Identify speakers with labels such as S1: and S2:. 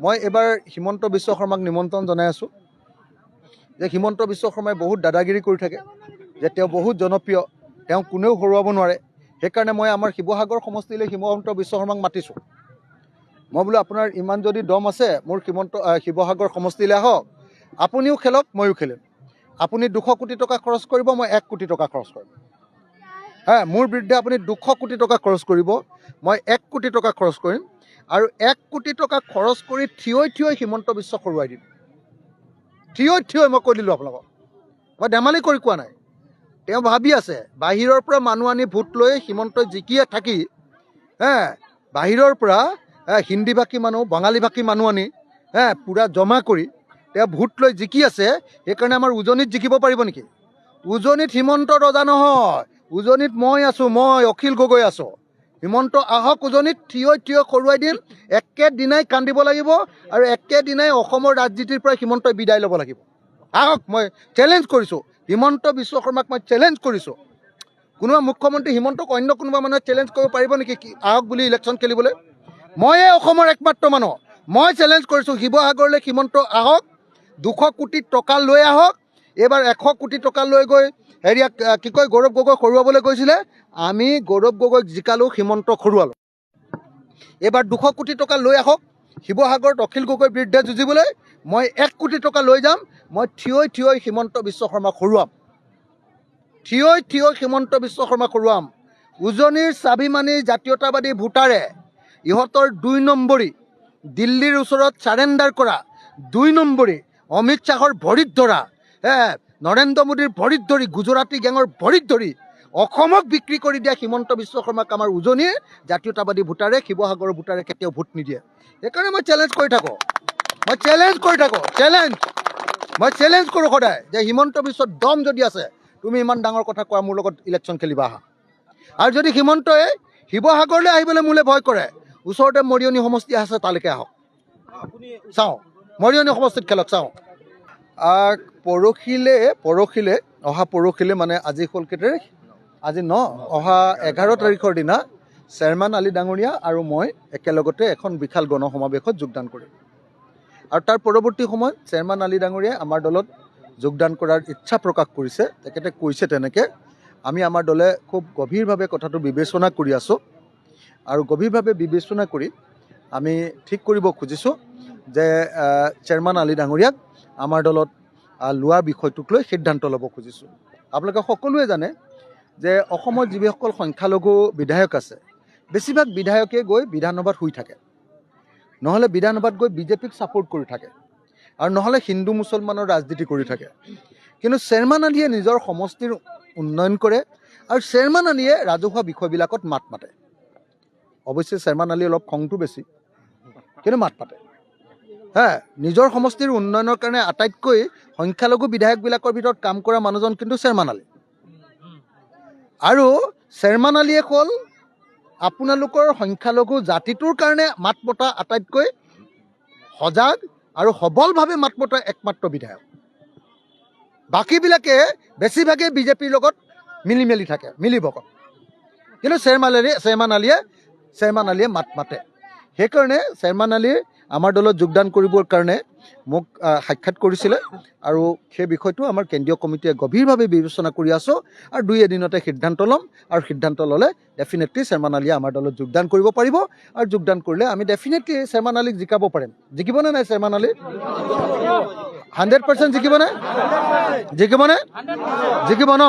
S1: মই এবাৰ হিমন্ত বিশ্ব শৰ্মাক নিমন্ত্ৰণ জনাই আছোঁ যে হিমন্ত বিশ্ব শৰ্মাই বহুত দাদাগিৰি কৰি থাকে, যে তেওঁ বহুত জনপ্ৰিয়, তেওঁ কোনেও হৰুৱাব নোৱাৰে। সেইকাৰণে মই আমাৰ শিৱসাগৰ সমষ্টিলৈ হিমন্ত বিশ্ব শৰ্মাক মাতিছোঁ। মই বোলো আপোনাৰ ইমান যদি দম আছে মোৰ শিৱসাগৰ সমষ্টিলৈ আহক, আপুনিও খেলক ময়ো খেলিম। আপুনি 200 কোটি টকা খৰচ কৰিব, মই 1 কোটি টকা খৰচ কৰিম। মোৰ বিৰুদ্ধে আপুনি 200 কোটি টকা খৰচ কৰিব, মই 1 কোটি টকা খৰচ কৰিম। আৰু 1 কোটি টকা খৰচ কৰি থিয় হিমন্ত বিশ্বক হৰুৱাই দিম। থিয় মই কৈ দিলোঁ আপোনালোকক, মই ধেমালি কৰি কোৱা নাই। তেওঁ ভাবি আছে বাহিৰৰ পৰা মানুহ আনি ভোট লৈ হিমন্তই জিকিয়ে থাকি বাহিৰৰ পৰা হিন্দী ভাষী মানুহ, বাঙালী ভাষী মানুহ আনি পূৰা জমা কৰি তেওঁ ভোট লৈ জিকি আছে। সেইকাৰণে আমাৰ উজনিত জিকিব পাৰিব নেকি? উজনিত হিমন্ত ৰজা নহয়, উজনিত মই আছোঁ, মই অখিল গগৈ আছোঁ। হিমন্ত আহক উজনিত, থিয় হৰুৱাই দিম। একেদিনাই কান্দিব লাগিব আৰু একেদিনাই অসমৰ ৰাজনীতিৰ পৰা হিমন্তই বিদায় ল'ব লাগিব। আহক, মই চেলেঞ্জ কৰিছোঁ হিমন্ত বিশ্ব শৰ্মাক, মই চেলেঞ্জ কৰিছোঁ। কোনোবা মুখ্যমন্ত্ৰী হিমন্তক অন্য কোনোবা মানুহে চেলেঞ্জ কৰিব পাৰিব নেকি আহক বুলি ইলেকশ্যন খেলিবলৈ? ময়ে অসমৰ একমাত্ৰ মানুহ, মই চেলেঞ্জ কৰিছোঁ শিৱসাগৰলৈ হিমন্ত আহক, 200 কোটি টকা লৈ আহক। এইবাৰ 100 কোটি টকা লৈ গৈ গৌৰৱ গগৈক হৰুৱাবলৈ গৈছিলে, আমি গৌৰৱ গগৈক জিকালোঁ, হিমন্তক হৰুৱালোঁ। এইবাৰ 200 কোটি টকা লৈ আহক শিৱসাগৰত অখিল গগৈৰ বিৰুদ্ধে যুঁজিবলৈ। মই 1 কোটি টকা লৈ যাম, মই থিয় হিমন্ত বিশ্ব শৰ্মাক হৰুৱাম। থিয় হিমন্ত বিশ্ব শৰ্মাক হৰুৱাম। উজনিৰ স্বাভিমানী জাতীয়তাবাদী ভোটাৰে ইহঁতৰ 2 নম্বৰী, দিল্লীৰ ওচৰত চাৰেণ্ডাৰ কৰা 2 নম্বৰী, অমিত শ্বাহৰ ভৰিত ধৰা, নৰেন্দ্ৰ মোদীৰ ভৰিত ধৰি, গুজৰাটী গেঙৰ ভৰিত ধৰি অসমক বিক্ৰী কৰি দিয়া হিমন্ত বিশ্ব শৰ্মাক আমাৰ উজনিৰ জাতীয়তাবাদী ভোটাৰে, শিৱসাগৰৰ ভোটাৰে কেতিয়াও ভোট নিদিয়ে। সেইকাৰণে মই চেলেঞ্জ কৰি থাকোঁ, মই চেলেঞ্জ কৰোঁ সদায় যে হিমন্ত বিশ্বত দম যদি আছে, তুমি ইমান ডাঙৰ কথা কোৱা, মোৰ লগত ইলেকশ্যন খেলিবা আহা। আৰু যদি হিমন্তই শিৱসাগৰলৈ আহিবলৈ মোলৈ ভয় কৰে, ওচৰতে মৰিয়নি সমষ্টি আছে, তালৈকে আহক, চাওঁ মৰিয়নি সমষ্টিত খেলক, চাওঁ। অহা পৰহিলে মানে আজি হ'ল কেই তাৰিখ? আজি অহা 11 তাৰিখৰ দিনা চেয়াৰমেন আলী ডাঙৰীয়া আৰু মই একেলগতে এখন বিশাল গণসমাৱেশত যোগদান কৰিম। আৰু তাৰ পৰৱৰ্তী সময়ত চেয়াৰমেন আলী ডাঙৰীয়াই আমাৰ দলত যোগদান কৰাৰ ইচ্ছা প্ৰকাশ কৰিছে। তেখেতে কৈছে তেনেকৈ আমি আমাৰ দলে খুব গভীৰভাৱে কথাটো বিবেচনা কৰি আছোঁ, আৰু গভীৰভাৱে বিবেচনা কৰি আমি ঠিক কৰিব খুজিছোঁ যে চেয়াৰমেন আলী ডাঙৰীয়াক আমাৰ দলত লোৱা বিষয়টোক লৈ সিদ্ধান্ত ল'ব খুজিছোঁ। আপোনালোকে সকলোৱে জানে যে অসমত যিসকল সংখ্যালঘু বিধায়ক আছে, বেছিভাগ বিধায়কে গৈ বিধানসভাত শুই থাকে, নহ'লে বিধানসভাত গৈ বিজেপিক ছাপোৰ্ট কৰি থাকে, আৰু নহ'লে হিন্দু মুছলমানৰ ৰাজনীতি কৰি থাকে। কিন্তু চেয়াৰমেন আলীয়ে নিজৰ সমষ্টিৰ উন্নয়ন কৰে, আৰু চেয়াৰমেন আলীয়ে ৰাজহুৱা বিষয়বিলাকত মাত মাতে। অৱশ্যে চেয়াৰমেন আলী অলপ খংটো বেছি, কিন্তু মাত মাতে। নিজৰ সমষ্টিৰ উন্নয়নৰ কাৰণে আটাইতকৈ সংখ্যালঘু বিধায়কবিলাকৰ ভিতৰত কাম কৰা মানুহজন কিন্তু চেয়াৰমেন আলী। আৰু চেয়াৰমেন আলীয়ে হ'ল আপোনালোকৰ সংখ্যালঘু জাতিটোৰ কাৰণে মাত মতা আটাইতকৈ সজাগ আৰু সবলভাৱে মাত মতা একমাত্ৰ বিধায়ক। বাকীবিলাকে বেছিভাগেই বিজেপিৰ লগত মিলি থাকে, মিলিভগত। কিন্তু চেয়াৰমেন আলীয়ে মাত মাতে। সেইকাৰণে চেয়াৰমেন আলীয়ে আমাৰ দলত যোগদান কৰিবৰ কাৰণে মোক সাক্ষাৎ কৰিছিলে, আৰু সেই বিষয়টো আমাৰ কেন্দ্ৰীয় কমিটিয়ে গভীৰভাৱে বিবেচনা কৰি আছোঁ, আৰু 2 এদিনতে সিদ্ধান্ত ল'ম। আৰু সিদ্ধান্ত ল'লে ডেফিনেটলি চেয়াৰমেন আলীয়ে আমাৰ দলত যোগদান কৰিব পাৰিব, আৰু যোগদান কৰিলে আমি ডেফিনেটলি চেয়াৰমেন আলীক জিকাব পাৰিম। জিকিবনে নাই চেয়াৰমেন আলী? 100% জিকিবনে? জিকিব ন?